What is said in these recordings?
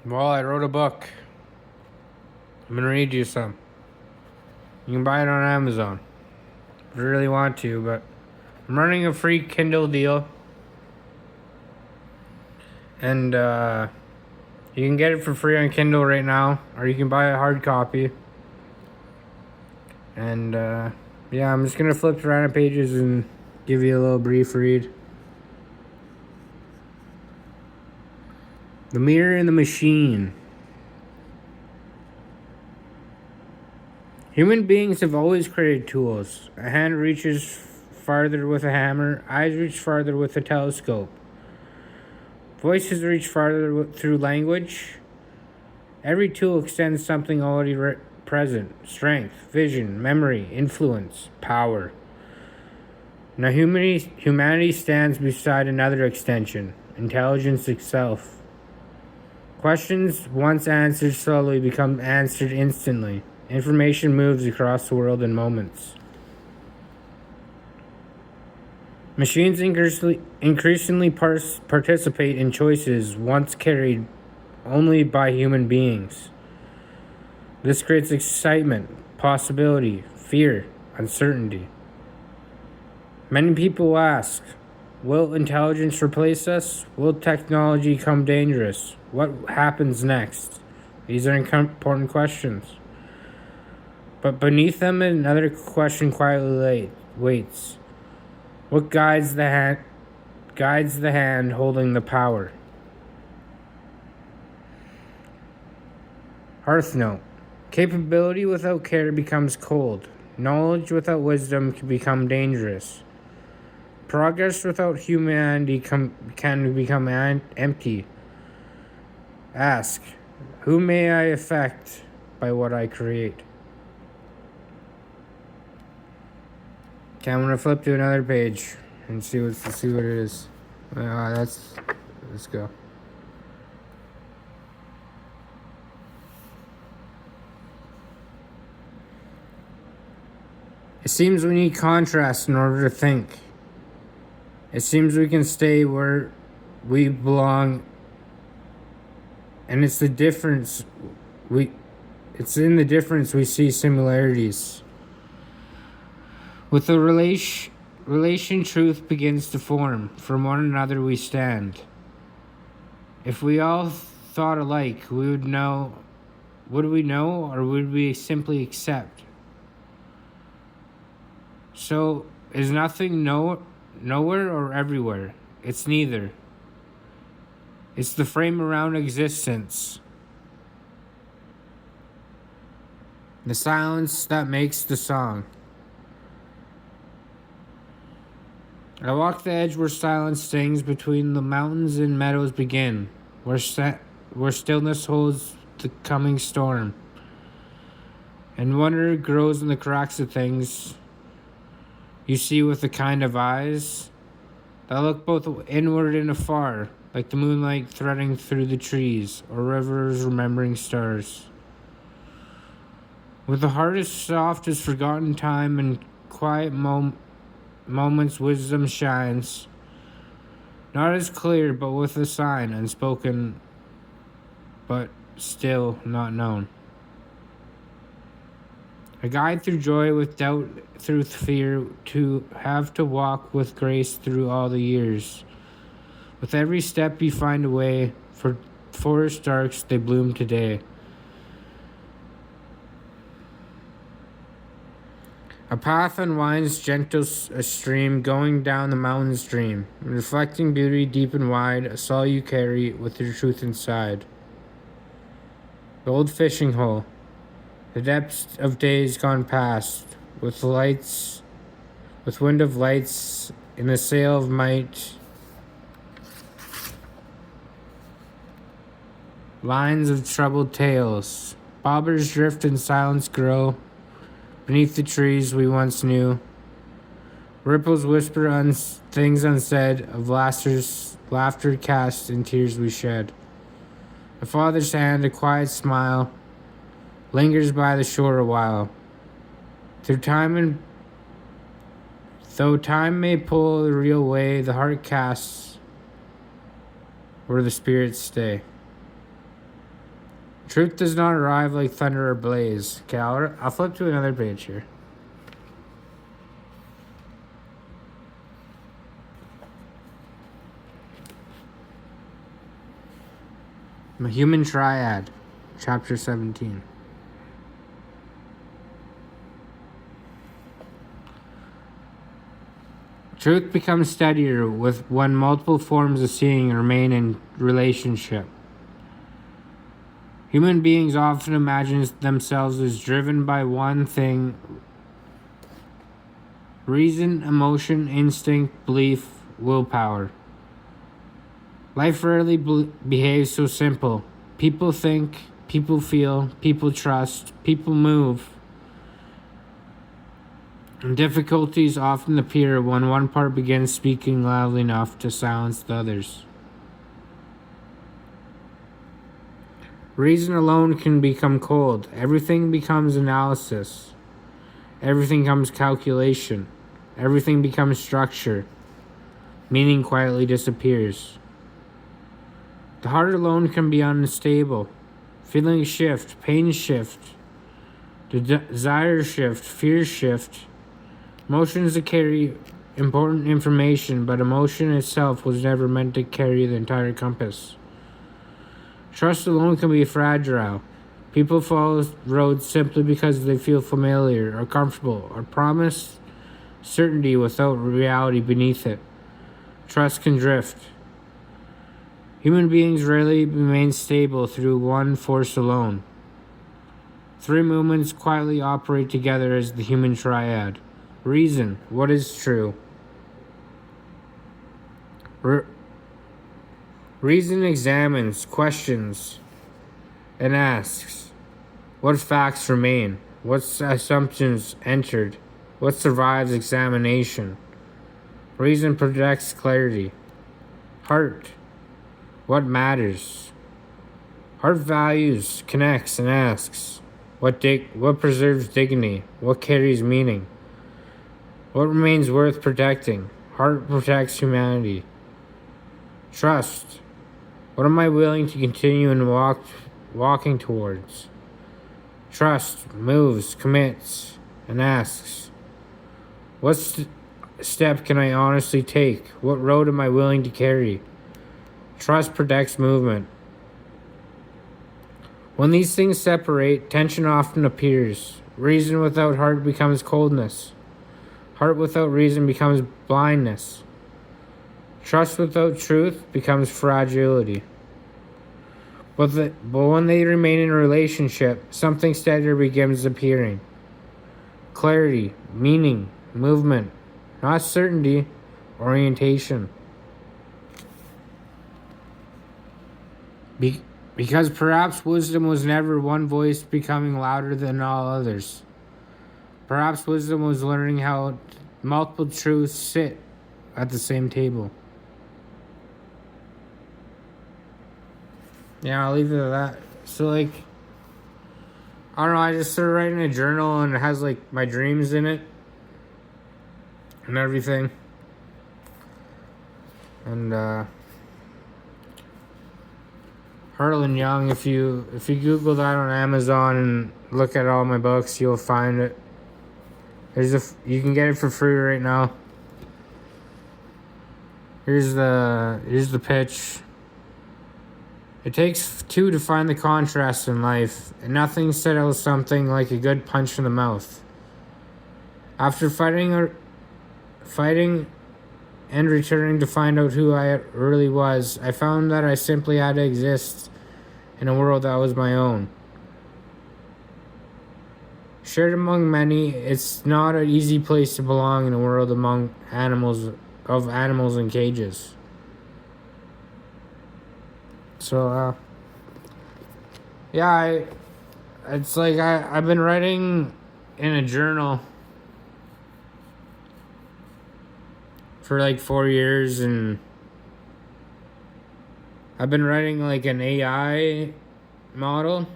Well, I wrote a book. I'm gonna read you some. You can buy it on Amazon. If you really want to, but I'm running a free Kindle deal. And you can get it for free on Kindle right now, or you can buy a hard copy. And yeah, I'm just gonna flip through random pages and give you a little brief read. The Mirror and the Machine. Human beings have always created tools. A hand reaches farther with a hammer, eyes reach farther with a telescope. Voices reach farther through language. Every tool extends something already present: strength, vision, memory, influence, power. Now humanity stands beside another extension: intelligence itself. Questions once answered slowly become answered instantly. Information moves across the world in moments. Machines increasingly participate in choices once carried only by human beings. This creates excitement, possibility, fear, uncertainty. Many people ask, will intelligence replace us? Will technology become dangerous? What happens next? These are important questions. But beneath them, another question quietly waits. What guides the hand holding the power? Hearth Note. Capability without care becomes cold. Knowledge without wisdom can become dangerous. Progress without humanity can become empty. Ask, who may I affect by what I create? Okay, I'm gonna flip to another page and see what it is. Let's go. It seems we need contrast in order to think. It seems we can stay where we belong, and it's in the difference we see similarities. With the relation truth begins to form. From one another we stand. If we all thought alike, would we know, or would we simply accept? So, is nothing nowhere or everywhere? It's neither. It's the frame around existence. The silence that makes the song. I walk the edge where silence stings, between the mountains and meadows begin, where stillness holds the coming storm, and wonder grows in the cracks of things you see with the kind of eyes that look both inward and afar, like the moonlight threading through the trees, or rivers remembering stars. With the heart as soft as forgotten time and quiet moments wisdom shines, not as clear but with a sign unspoken but still not known. A guide through joy, with doubt through fear, to have to walk with grace through all the years. With every step you find a way, for forest darks they bloom today. A path unwinds gentle a stream, going down the mountain stream, reflecting beauty deep and wide, a soul you carry with your truth inside. The old fishing hole, the depths of days gone past, with wind of lights in the sail of might, lines of troubled tales, bobbers drift and silence grow. Beneath the trees we once knew, ripples whisper things unsaid, of laughter cast and tears we shed. A father's hand, a quiet smile, lingers by the shore a while. Though time may pull the real way, the heart casts where the spirits stay. Truth does not arrive like thunder or blaze. Okay, I'll flip to another page here. The Human Triad, Chapter 17. Truth becomes steadier with when multiple forms of seeing remain in relationship. Human beings often imagine themselves as driven by one thing: reason, emotion, instinct, belief, willpower. Life rarely behaves so simple. People think, people feel, people trust, people move. And difficulties often appear when one part begins speaking loudly enough to silence the others. Reason alone can become cold. Everything becomes analysis. Everything becomes calculation. Everything becomes structure. Meaning quietly disappears. The heart alone can be unstable. Feelings shift, pain shift, desire shift, fear shift. Emotions that carry important information, but emotion itself was never meant to carry the entire compass. Trust alone can be fragile. People follow roads simply because they feel familiar or comfortable or promise certainty without reality beneath it. Trust can drift. Human beings rarely remain stable through one force alone. Three movements quietly operate together as the human triad. Reason, what is true? Reason examines, questions, and asks, what facts remain? What assumptions entered? What survives examination? Reason projects clarity. Heart, what matters? Heart values, connects, and asks, what preserves dignity? What carries meaning? What remains worth protecting? Heart protects humanity. Trust, what am I willing to continue and walking towards? Trust moves, commits, and asks, what step can I honestly take? What road am I willing to carry? Trust protects movement. When these things separate, tension often appears. Reason without heart becomes coldness. Heart without reason becomes blindness. Trust without truth becomes fragility. But when they remain in a relationship, something steadier begins appearing. Clarity, meaning, movement, not certainty, orientation. Because perhaps wisdom was never one voice becoming louder than all others. Perhaps wisdom was learning how multiple truths sit at the same table. Yeah, I'll leave it at that. So, I don't know, I just started writing a journal and it has, my dreams in it and everything. And, Harlan Young, if you Google that on Amazon and look at all my books, you'll find it. You can get it for free right now. Here's the pitch. It takes two to find the contrast in life, and nothing settles something like a good punch in the mouth. After fighting and returning to find out who I really was, I found that I simply had to exist in a world that was my own. Shared among many, it's not an easy place to belong in a world among animals in cages. So, yeah, I've been writing in a journal for 4 years, and I've been writing an AI model,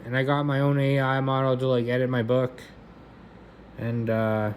and I got my own AI model to edit my book, and yeah,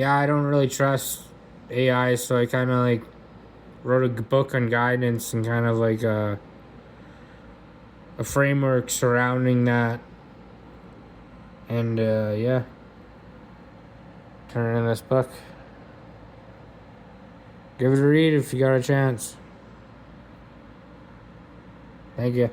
I don't really trust AI, so I kind of wrote a book on guidance and kind of a framework surrounding that. And yeah, turn in this book. Give it a read if you got a chance. Thank you.